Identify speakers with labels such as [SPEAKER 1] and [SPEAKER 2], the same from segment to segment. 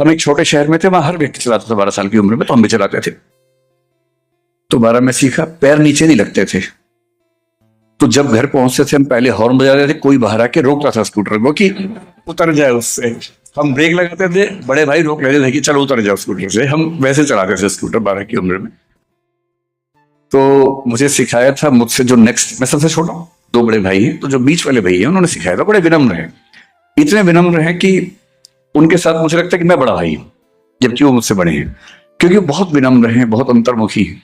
[SPEAKER 1] हम एक छोटे शहर में थे, वहां हर व्यक्ति चलाता था 12 साल की उम्र में, तो हम भी चलाते थे। तो 12 में सीखा, पैर नीचे नहीं लगते थे। तो जब घर पहुंचते थे हम पहले हॉर्न बजाते थे, कोई बाहर आके रोकता था स्कूटर को कि उतर जाए उससे। हम ब्रेक लगाते थे, बड़े भाई रोक लेते थे कि चलो उतर जाओ स्कूटर से। हम वैसे चलाते थे स्कूटर 12 की उम्र में। तो मुझे सिखाया था मुझसे जो नेक्स्ट, मैं सबसे छोटा हूँ, 2 बड़े भाई हैं, तो जो बीच वाले भाई हैं उन्होंने सिखाया था। बड़े विनम्र हैं, इतने विनम्र हैं कि उनके साथ मुझे लगता है कि मैं बड़ा भाई हूं, जबकि वो मुझसे बड़े हैं, क्योंकि बहुत विनम्र हैं, बहुत अंतर्मुखी हैं।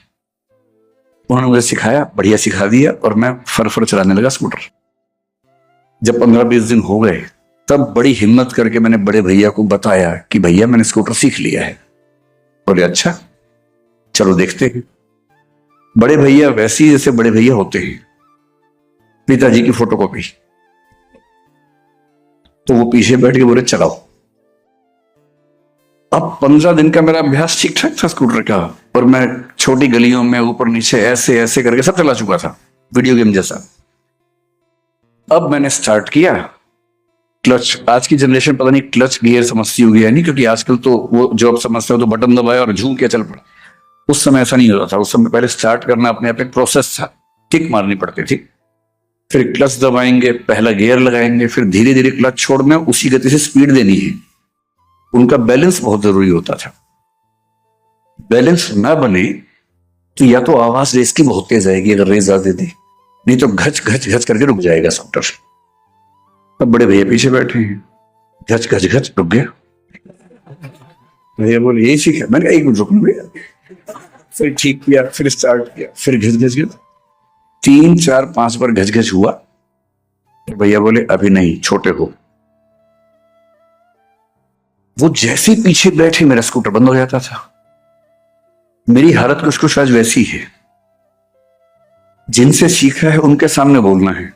[SPEAKER 1] उन्होंने मुझे सिखाया, बढ़िया सिखा दिया, और मैं फर चलाने लगा स्कूटर। जब 15-20 दिन हो गए, तब बड़ी हिम्मत करके मैंने बड़े भैया को बताया कि भैया मैंने स्कूटर सीख लिया है। बोले अच्छा, चलो देखते हैं। बड़े भैया वैसे ही जैसे बड़े भैया होते हैं, पिताजी की फोटोकॉपी। तो वो पीछे बैठ के बोले चलाओ। अब 15 दिन का मेरा अभ्यास ठीक ठाक था स्कूटर का, और मैं छोटी गलियों में ऊपर नीचे ऐसे ऐसे करके सब चला चुका था, वीडियो गेम जैसा। अब मैंने स्टार्ट किया क्लच। आज की जनरेशन पता नहीं क्लच गियर समझती होगी या नहीं, क्योंकि आजकल तो वो जो आप समझते हो तो बटन दबाया और झूम के चल पड़ा। उस समय ऐसा नहीं होता था। उस समय पहले स्टार्ट करना अपने आप एक प्रोसेस था, किक मारनी पड़ती थी, फिर क्लच दबाएंगे, पहला गियर लगाएंगे, फिर धीरे धीरे क्लच छोड़ना, उसी गति से स्पीड देनी है। उनका बैलेंस बहुत जरूरी होता था। बैलेंस ना बने तो या तो आवाज रेस की बहुत तेज आएगी अगर रेस ज्यादा दी, नहीं तो घच घच घच करके रुक जाएगा स्कूटर। अब बड़े भैया पीछे बैठे हैं, घच घच घच रुक गया। भैया बोले यही सीखा। मैंने कहा एक मिनट रुकना भैया। फिर ठीक किया, फिर स्टार्ट किया, फिर घच घच घच, 3 4 5 बार घच घच हुआ। भैया बोले अभी नहीं, छोटे हो। वो जैसे पीछे बैठे मेरा स्कूटर बंद हो जाता था। मेरी हालत कुछ कुछ आज वैसी है। जिनसे सीखा है उनके सामने बोलना है,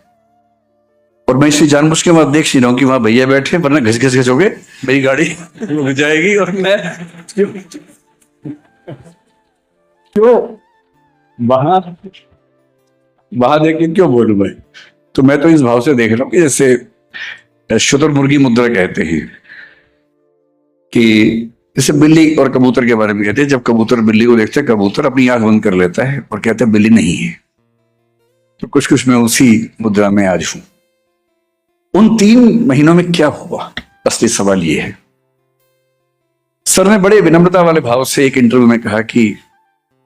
[SPEAKER 1] और मैं इसे जानबूझ के वहां देख रहा हूं कि वहां भैया बैठे, वरना घस घस घस हो गए मेरी गाड़ी रुक जाएगी। और मैं क्यों वहां देख के क्यों बोलूं मैं? तो मैं तो इस भाव से देख रहा हूं कि जैसे शुतुरमुर्गी मुद्रा कहते हैं, कि जैसे बिल्ली और कबूतर के बारे में कहते हैं, जब कबूतर बिल्ली को देखते हैं, कबूतर अपनी आंख बंद कर लेता है और कहता है बिल्ली नहीं है। तो कुछ कुछ मैं उसी मुद्रा में आज हूं। उन 3 महीनों में क्या हुआ, असली सवाल ये है। सर ने बड़े विनम्रता वाले भाव से एक इंटरव्यू में कहा कि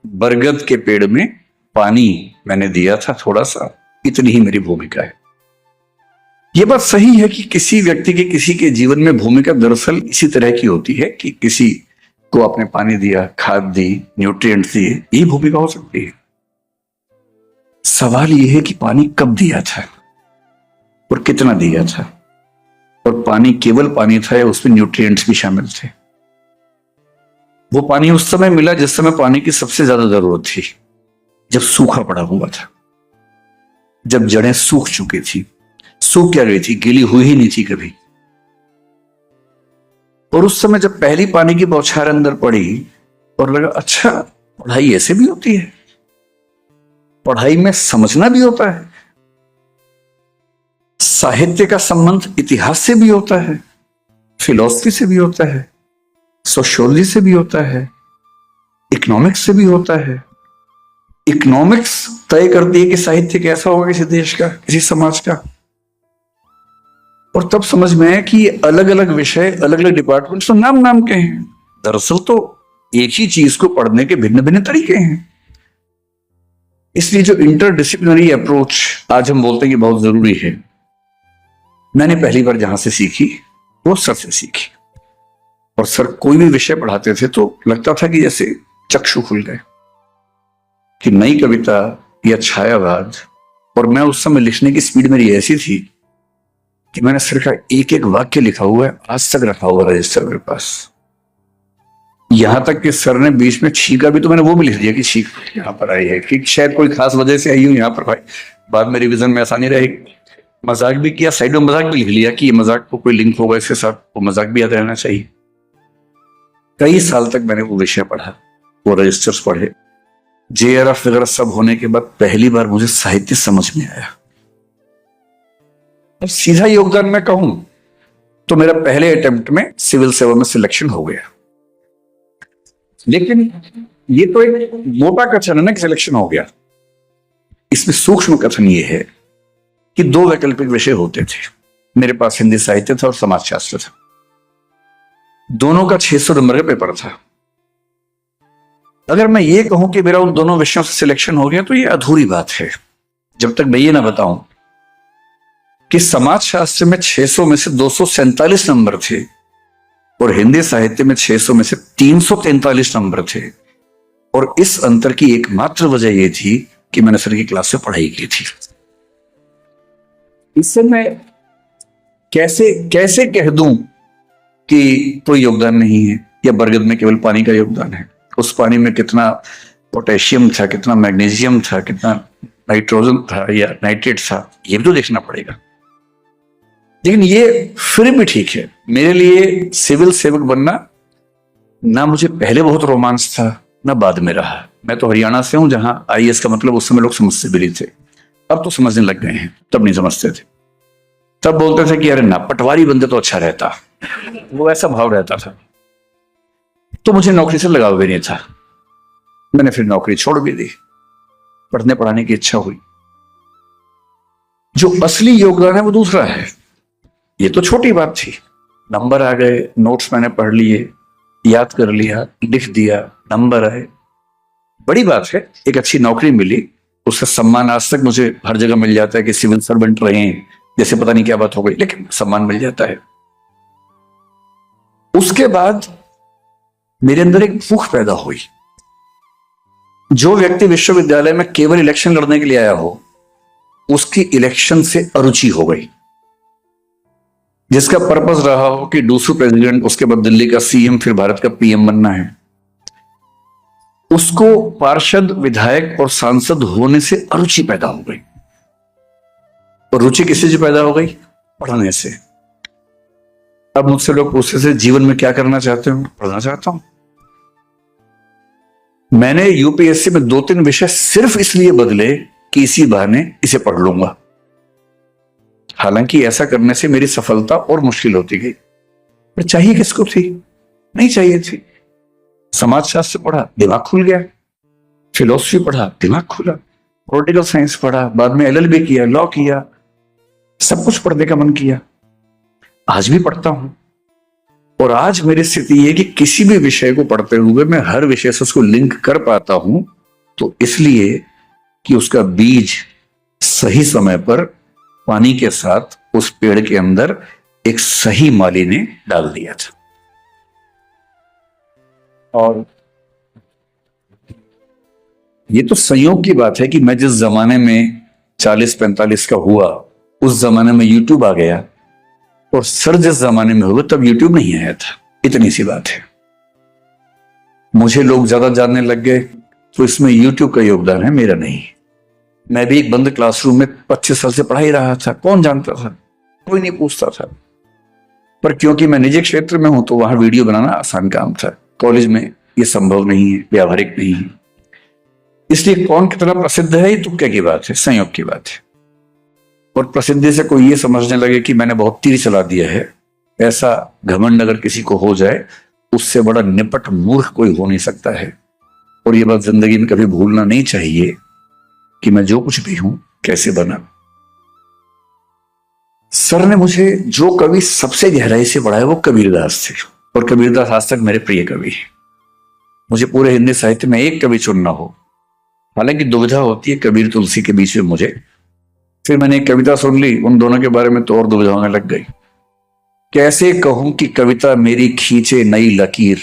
[SPEAKER 1] बरगद के पेड़ में पानी मैंने दिया था थोड़ा सा, इतनी ही मेरी भूमिका है। यह बात सही है कि किसी व्यक्ति के किसी के जीवन में भूमिका दरअसल इसी तरह की होती है कि किसी को आपने पानी दिया, खाद दी, न्यूट्रिएंट्स दिए, यही भूमिका हो सकती है। सवाल यह है कि पानी कब दिया था और कितना दिया था, और पानी केवल पानी था या उसमें न्यूट्रिएंट्स भी शामिल थे। वो पानी उस समय मिला जिस समय पानी की सबसे ज्यादा जरूरत थी, जब सूखा पड़ा हुआ था, जब जड़ें सूख चुकी थी। सूख क्या गई थी, गीली हुई ही नहीं थी कभी। और उस समय जब पहली पानी की बौछार अंदर पड़ी और लगा अच्छा पढ़ाई ऐसे भी होती है, पढ़ाई में समझना भी होता है, साहित्य का संबंध इतिहास से भी होता है, फिलॉसफी से भी होता है, सोशियोलॉजी से भी होता है, इकोनॉमिक्स से भी होता है। इकोनॉमिक्स तय करती है कि साहित्य कैसा होगा किसी देश का, किसी समाज का। और तब समझ में आया कि अलग अलग विषय, अलग अलग डिपार्टमेंट्स तो नाम नाम के हैं, दरअसल तो एक ही चीज को पढ़ने के भिन्न भिन्न तरीके हैं। इसलिए जो इंटरडिसिप्लिनरी अप्रोच आज हम बोलते हैं कि बहुत जरूरी है, मैंने पहली बार जहां से सीखी वो सर से सीखी। और सर कोई भी विषय पढ़ाते थे तो लगता था कि जैसे चक्षु खुल गए, कि नई कविता या छायावाद। और मैं उस समय लिखने की स्पीड मेरी ऐसी थी कि मैंने सर का एक एक वाक्य लिखा हुआ है, आज तक रखा हुआ रजिस्टर मेरे पास। यहां तक कि सर ने बीच में छींका भी तो मैंने वो भी लिख दिया कि छींक यहां पर आई है, कि शायद कोई खास वजह से आई हूं यहां पर भाई, बाद में रिवीजन में आसानी रहेगी। मजाक भी किया, साइड में मजाक भी लिख लिया कि ये मजाक को कोई लिंक होगा इसके साथ, वो मजाक भी याद रहना चाहिए। कई साल तक मैंने वो विषय पढ़ा, वो रजिस्टर्स पढ़े। JRF वगैरह सब होने के बाद पहली बार मुझे साहित्य समझ में आया। अब सीधा योगदान मैं कहूं तो मेरा पहले अटेम्प्ट में सिविल सेवा में सिलेक्शन हो गया। लेकिन ये तो एक मोटा कथन है ना कि सिलेक्शन हो गया। इसमें सूक्ष्म कथन ये है कि दो वैकल्पिक विषय होते थे। मेरे पास हिंदी साहित्य था और समाजशास्त्र था। दोनों का 600 नंबर का पेपर था। अगर मैं ये कहूं कि मेरा उन दोनों विषयों से सिलेक्शन हो गया तो ये अधूरी बात है, जब तक मैं ये ना बताऊं कि समाजशास्त्र में 600 में से 247 नंबर थे और हिंदी साहित्य में 600 में से 343 नंबर थे। और इस अंतर की एकमात्र वजह यह थी कि मैंने सर की क्लास से पढ़ाई की थी। इससे मैं कैसे कैसे कह दूं कि कोई योगदान नहीं है या बरगद में केवल पानी का योगदान है। उस पानी में कितना पोटेशियम था, कितना मैग्नीशियम था, कितना नाइट्रोजन था या नाइट्रेट था, ये भी तो देखना पड़ेगा। लेकिन ये फिर भी ठीक है। मेरे लिए सिविल सेवक बनना ना मुझे पहले बहुत रोमांच था ना बाद में रहा। मैं तो हरियाणा से हूं जहां आईएएस का मतलब उस समय लोग समझते भी नहीं थे। अब तो समझने लग गए हैं, तब नहीं समझते थे। तब बोलते थे कि अरे ना, पटवारी बनते तो अच्छा रहता, वो ऐसा भाव रहता था। तो मुझे नौकरी से लगाव भी नहीं था। मैंने फिर नौकरी छोड़ भी दी, पढ़ने पढ़ाने की इच्छा हुई। जो असली योगदान है वो दूसरा है। ये तो छोटी बात थी, नंबर आ गए, नोट्स मैंने पढ़ लिए, याद कर लिया, लिख दिया, नंबर आए, बड़ी बात है। एक अच्छी नौकरी मिली, उसका सम्मान आज तक मुझे हर जगह मिल जाता है कि सिविल सर्वेंट रहे हैं, जैसे पता नहीं क्या बात हो गई, लेकिन सम्मान मिल जाता है। उसके बाद मेरे अंदर एक भूख पैदा हुई। जो व्यक्ति विश्वविद्यालय में केवल इलेक्शन लड़ने के लिए आया हो, उसकी इलेक्शन से अरुचि हो गई। जिसका पर्पस रहा हो कि दूसरा प्रेसिडेंट, उसके बाद दिल्ली का सीएम, फिर भारत का पीएम बनना है, उसको पार्षद, विधायक और सांसद होने से अरुचि पैदा हो गई। और रुचि किससे से पैदा हो गई? पढ़ने से। अब मुझसे लोग पूछते थे जीवन में क्या करना चाहते हो? पढ़ना चाहता हूं। मैंने यूपीएससी में 2-3 विषय सिर्फ इसलिए बदले कि इसी बहाने इसे पढ़ लूंगा। हालांकि ऐसा करने से मेरी सफलता और मुश्किल होती गई। पर चाहिए किसको थी? नहीं चाहिए थी। समाजशास्त्र पढ़ा, दिमाग खुल गया। फिलोसफी पढ़ा, दिमाग खुला। पॉलिटिकल साइंस पढ़ा, बाद में एलएलबी किया, लॉ किया, सब कुछ पढ़ने का मन किया। आज भी पढ़ता हूं। और आज मेरी स्थिति यह कि किसी भी विषय को पढ़ते हुए मैं हर विषय से उसको लिंक कर पाता हूं, तो इसलिए कि उसका बीज सही समय पर पानी के साथ उस पेड़ के अंदर एक सही माली ने डाल दिया था। और ये तो संयोग की बात है कि मैं जिस जमाने में 40-45 का हुआ, उस जमाने में यूट्यूब आ गया, और सर जिस जमाने में हुआ तब यूट्यूब नहीं आया था। इतनी सी बात है। मुझे लोग ज्यादा जानने लग गए, तो इसमें यूट्यूब का योगदान है, मेरा नहीं। मैं भी एक बंद क्लासरूम में 25 साल से पढ़ाई रहा था, कौन जानता था? कोई नहीं पूछता था। पर क्योंकि मैं निजी क्षेत्र में हूं तो वहां वीडियो बनाना आसान काम था। कॉलेज में ये संभव नहीं है, व्यावहारिक नहीं है। इसलिए कौन कितना प्रसिद्ध है ये तुक्के की बात है, संयोग की बात है। और प्रसिद्धि से कोई ये समझने लगे कि मैंने बहुत तीर चला दिया है, ऐसा घमंड अगर किसी को हो जाए, उससे बड़ा निपट मूर्ख कोई हो नहीं सकता है। और ये बात जिंदगी में कभी भूलना नहीं चाहिए कि मैं जो कुछ भी हूं कैसे बना। सर ने मुझे जो कवि सबसे गहराई से पढ़ाया वो कबीरदास थे, और कबीरदास आज तक मेरे प्रिय कवि हैं। मुझे पूरे हिंदी साहित्य में एक कवि चुनना हो, हालांकि दुविधा होती है कबीर तुलसी के बीच में मुझे। फिर मैंने एक कविता सुन ली, उन दोनों के बारे में तो और दुविधा होने लग गई। कैसे कहूं कि कविता मेरी खींचे नई लकीर,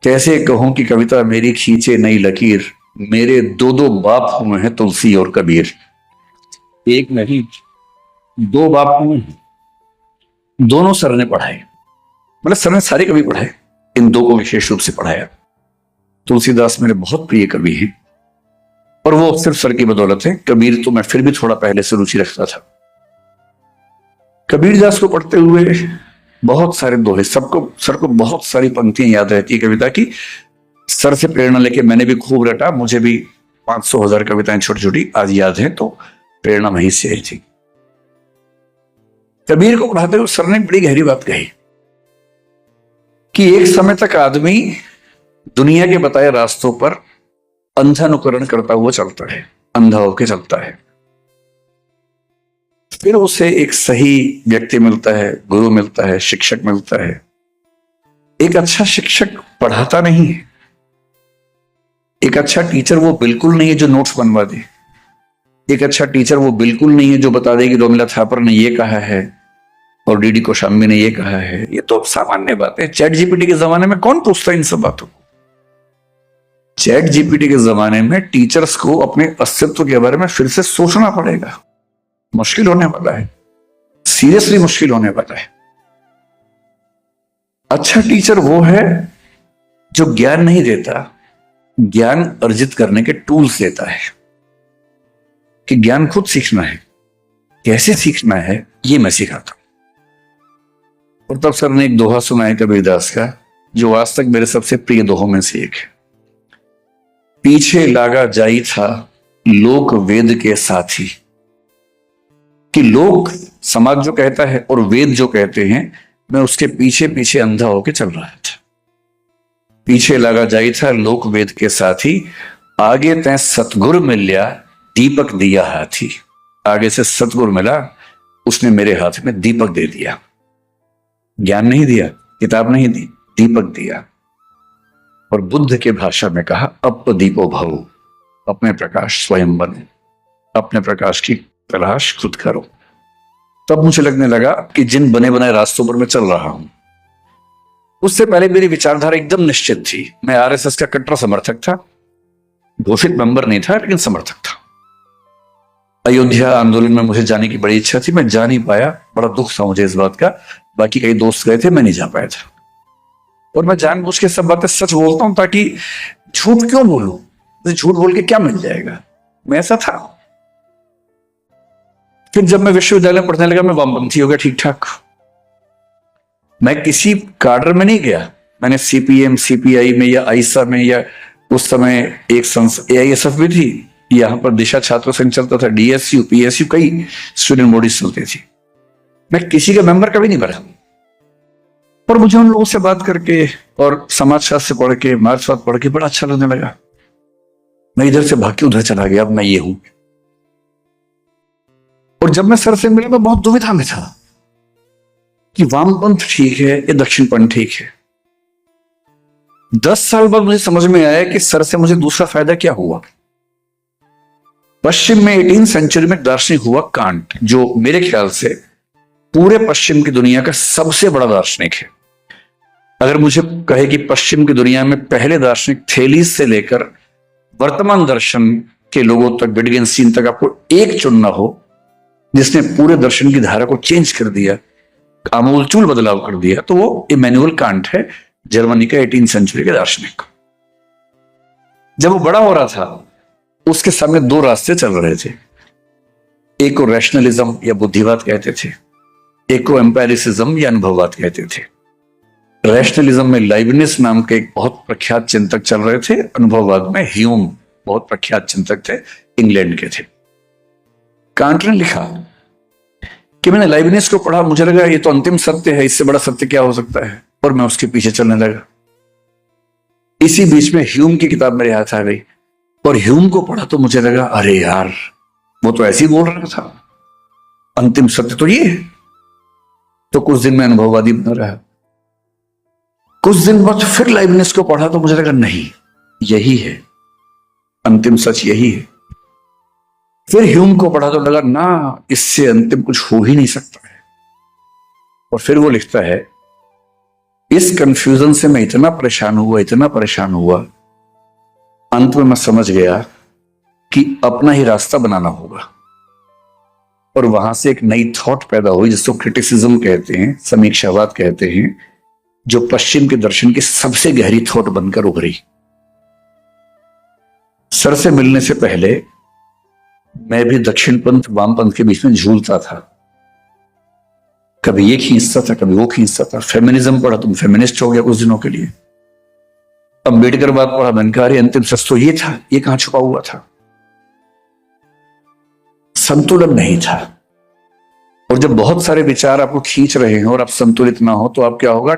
[SPEAKER 1] कैसे कहूं कि कविता मेरी खींचे नई लकीर, मेरे 2 बाप हुए हैं तुलसी और कबीर। एक नहीं, 2 बाप हुए हैं। दोनों सर ने पढ़ाए, मतलब सर ने सारे कवि पढ़ाए, इन 2 को विशेष रूप से पढ़ाया। तुलसीदास मेरे बहुत प्रिय कवि हैं, और वो सिर्फ सर की बदौलत है। कबीर तो मैं फिर भी थोड़ा पहले से रुचि रखता था। कबीरदास को पढ़ते हुए बहुत सारे दोहे, सर को बहुत सारी पंक्तियां याद रहती है कविता की। सर से प्रेरणा लेके मैंने भी खूब रटा। मुझे भी 500-1000 कविताएं छोटी छोटी आज याद हैं, तो प्रेरणा वहीं से आई थी। कबीर को पढ़ाते हुए सर ने बड़ी गहरी बात कही कि एक समय तक आदमी दुनिया के बताए रास्तों पर अंधानुकरण करता हुआ चलता है, अंधा होकर चलता है। फिर उसे एक सही व्यक्ति मिलता है, गुरु मिलता है, शिक्षक मिलता है। एक अच्छा शिक्षक पढ़ाता नहीं है, एक अच्छा टीचर वो बिल्कुल नहीं है जो नोट्स बनवा दे, एक अच्छा टीचर वो बिल्कुल नहीं है जो बता दे कि रोमिला थापर ने ये कहा है और डीडी कोशाम्बी ने ये कहा है। ये तो सामान्य बात है। चैट जीपीटी के जमाने में कौन पूछता है इन सब बातों को? चैट जीपीटी के जमाने में टीचर्स को अपने अस्तित्व के बारे में फिर से सोचना पड़ेगा। मुश्किल होने वाला है, सीरियसली मुश्किल होने वाला है। अच्छा टीचर वो है जो ज्ञान नहीं देता, ज्ञान अर्जित करने के टूल्स देता है कि ज्ञान खुद सीखना है, कैसे सीखना है ये मैं सिखाता हूं। और तब सर ने एक दोहा सुनाया कबीरदास का, जो आज तक मेरे सबसे प्रिय दोहों में से एक है। पीछे लागा जाई था लोक वेद के साथी, कि लोक समाज जो कहता है और वेद जो कहते हैं, मैं उसके पीछे पीछे अंधा होके चल रहा था। पीछे लगा जाई था लोक वेद के साथी, आगे तय सतगुर मिल्या दीपक दिया हाथी। आगे से सतगुर मिला, उसने मेरे हाथ में दीपक दे दिया। ज्ञान नहीं दिया, किताब नहीं दी, दीपक दिया। और बुद्ध के भाषा में कहा, अब तो दीपो भव, अपने प्रकाश स्वयं बनो, अपने प्रकाश की तलाश खुद करो। तब मुझे लगने लगा कि जिन बने बनाए रास्तों पर मैं चल रहा हूं, उससे पहले मेरी विचारधारा एकदम निश्चित थी। मैं आरएसएस का कट्टर समर्थक था, घोषित मेंबर नहीं था लेकिन समर्थक था। अयोध्या आंदोलन में मुझे जाने की बड़ी इच्छा थी, मैं जा नहीं पाया, बड़ा दुख था मुझे इस बात का। बाकी कई दोस्त गए थे, मैं नहीं जा पाया था। और मैं जानबूझ के सब बातें सच बोलता हूं ताकि झूठ क्यों बोलूं, झूठ बोल के क्या मिल जाएगा, मैं ऐसा था। फिर जब मैं विश्वविद्यालय में पढ़ने लगा, मैं वामपंथी हो गया ठीक ठाक। मैं किसी काडर में नहीं गया, मैंने सीपीएम सीपीआई में या आईसा में, या उस समय एक एआईएसएफ भी थी, यहां पर दिशा छात्र संघ चलता था, डीएसयू पीएसयू, कई स्टूडेंट बॉडीज चलती थी। मैं किसी का मेंबर कभी नहीं बना। और मुझे उन लोगों से बात करके और समाजशास्त्र पढ़ के, मार्क्सवाद पढ़ के बड़ा अच्छा लगने लगा। मैं इधर से भाग के उधर चला गया, अब मैं ये हूं। और जब मैं सर से मिला, मैं बहुत दुविधा में था कि वामपंथ ठीक है या दक्षिणपंथ ठीक है। 10 साल बाद मुझे समझ में आया कि सर से मुझे दूसरा फायदा क्या हुआ। पश्चिम में 18वीं सेंचुरी में दार्शनिक हुआ कांट, जो मेरे ख्याल से पूरे पश्चिम की दुनिया का सबसे बड़ा दार्शनिक है। अगर मुझे कहे कि पश्चिम की दुनिया में पहले दार्शनिक थेलीस से लेकर वर्तमान दर्शन के लोगों तक, विटगेन्स्टीन तक, आपको एक चुनना हो जिसने पूरे दर्शन की धारा को चेंज कर दिया, आमूलचूल बदलाव कर दिया, तो वो इमैनुअल कांट है, जर्मनी का 18वीं सेंचुरी के दार्शनिक। जब वो बड़ा हो रहा था, उसके सामने 2 रास्ते चल रहे थे। एक को रैशनलिज्म या बुद्धिवाद कहते थे, एक को एम्पेरिसिज्म या अनुभववाद कहते थे। रैशनलिज्म में लाइबनिज नाम के एक बहुत प्रख्यात चिंतक चल रहे थे, अनुभववाद में ह्यूम बहुत प्रख्यात चिंतक थे, इंग्लैंड के थे। कांट ने लिखा कि मैंने लाइबनिज को पढ़ा, मुझे लगा ये तो अंतिम सत्य है, इससे बड़ा सत्य क्या हो सकता है, और मैं उसके पीछे चलने लगा। इसी बीच में ह्यूम की किताब मेरे हाथ आ गई और ह्यूम को पढ़ा तो मुझे लगा, अरे यार वो तो ऐसे ही बोल रहा था, अंतिम सत्य तो ये है। तो कुछ दिन में अनुभववादी बना रहा। कुछ दिन बाद फिर लाइबनिज को पढ़ा तो मुझे लगा, नहीं यही है अंतिम सच, यही है। फिर ह्यूम को पढ़ा तो लगा, ना इससे अंतिम कुछ हो ही नहीं सकता है। और फिर वो लिखता है, इस कंफ्यूजन से मैं इतना परेशान हुआ, इतना परेशान हुआ, अंत में मैं समझ गया कि अपना ही रास्ता बनाना होगा। और वहां से एक नई थॉट पैदा हुई जिसको क्रिटिसिज्म कहते हैं, समीक्षावाद कहते हैं, जो पश्चिम के दर्शन की सबसे गहरी थॉट बनकर उभरी। सर से मिलने से पहले मैं भी दक्षिणपंथ वामपंथ के बीच में झूलता था, कभी ये खींचता था, कभी वो खींचता था। फेमिनिज्म पढ़ा तुम फेमिनिस्ट हो गया कुछ दिनों के लिए। अम्बेडकर बात पढ़ा, मैंने कहा, अंतिम सच तो ये था, ये कहां छुपा हुआ था। संतुलन नहीं था। और जब बहुत सारे विचार आपको खींच रहे हैं और आप संतुलित ना हो तो आप क्या होगा,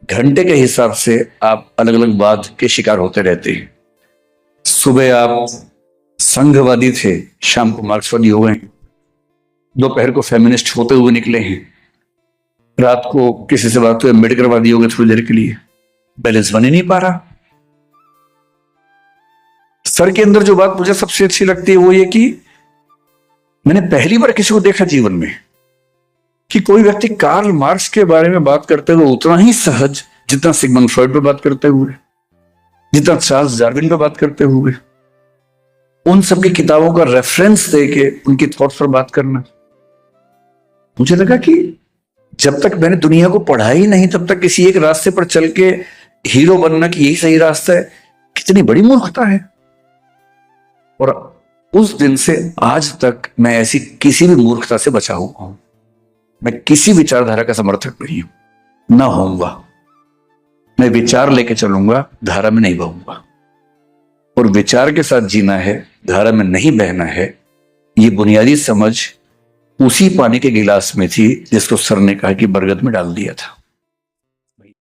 [SPEAKER 1] घंटे के हिसाब से आप अलग अलग वाद के शिकार होते रहते हैं। सुबह आप संघवादी थे, शाम को मार्क्सवादी हो गए, दोपहर को फेमिनिस्ट होते हुए निकले हैं, रात को किसी से बात हुई अम्बेडकरवादी हो गए थोड़ी देर के लिए। बैलेंस बन ही नहीं पा रहा। सर के अंदर जो बात मुझे सबसे अच्छी लगती है वो ये कि मैंने पहली बार किसी को देखा जीवन में कि कोई व्यक्ति कार्ल मार्क्स के बारे में बात करते हुए उतना ही सहज जितना सिगमंड फ्रॉइड पे बात करते हुए, जितना चार्ल्स डार्विन पे बात करते हुए, उन सबकी किताबों का रेफरेंस देके उनकी थॉट्स पर बात करना। मुझे लगा कि जब तक मैंने दुनिया को पढ़ा ही नहीं तब तक किसी एक रास्ते पर चल के हीरो बनना कि यही सही रास्ता है, कितनी बड़ी मूर्खता है। और उस दिन से आज तक मैं ऐसी किसी भी मूर्खता से बचा हुआ हूं। मैं किसी विचारधारा का समर्थक नहीं हूं, ना होऊंगा। मैं विचार लेके चलूंगा, धारा में नहीं बहूंगा। और विचार के साथ जीना है, धारा में नहीं बहना है। ये बुनियादी समझ उसी पानी के गिलास में थी जिसको सर ने कहा कि बरगद में डाल दिया था।